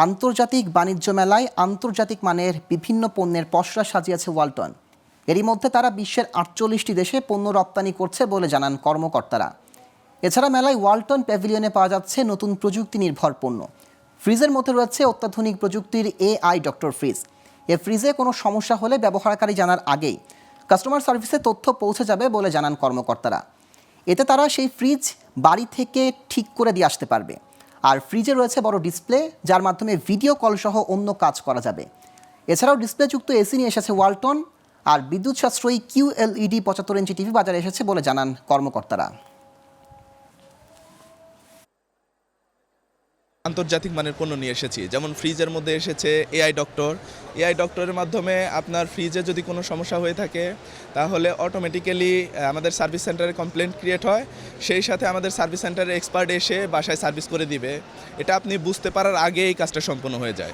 আন্তর্জাতিক বাণিজ্য মেলায় আন্তর্জাতিক মানের বিভিন্ন পণ্যের পসরা সাজিয়েছে ওয়ালটন। এরই মধ্যে তারা বিশ্বের ৪৮টি দেশে পণ্য রপ্তানি করছে বলে জানান কর্মকর্তারা। এছাড়া মেলায় ওয়ালটন প্যাভিলিয়নে পাওয়া যাচ্ছে নতুন প্রযুক্তি নির্ভর পণ্য। ফ্রিজের মধ্যে রয়েছে অত্যাধুনিক প্রযুক্তির AI ডক্টর ফ্রিজ। এ ফ্রিজে কোনো সমস্যা হলে ব্যবহারকারী জানার আগেই কাস্টমার সার্ভিসে তথ্য পৌঁছে যাবে বলে জানান কর্মকর্তারা। এতে তারা সেই ফ্রিজ বাড়ি থেকে ঠিক করে দিয়ে আসতে পারবে। আর ফ্রিজে রয়েছে বড় ডিসপ্লে, যার মাধ্যমে ভিডিও কল সহ অন্য কাজ করা যাবে। এছাড়াও ডিসপ্লেযুক্ত এসি নিয়ে এসেছে ওয়ালটন। আর বিদ্যুৎ সাশ্রয়ী QLED 75 ইঞ্চি টিভি বাজারে এসেছে বলে জানান কর্মকর্তারা। আন্তর্জাতিক মানের পণ্য নিয়ে এসেছি, যেমন ফ্রিজের মধ্যে এসেছে AI ডক্টরের মাধ্যমে আপনার ফ্রিজে যদি কোনো সমস্যা হয়ে থাকে তাহলে অটোমেটিক্যালি আমাদের সার্ভিস সেন্টারে কমপ্লেন্ট ক্রিয়েট হয়, সেই সাথে আমাদের সার্ভিস সেন্টারের এক্সপার্ট এসে বাসায় সার্ভিস করে দিবে। এটা আপনি বুঝতে পারার আগেই কাজটা সম্পন্ন হয়ে যায়।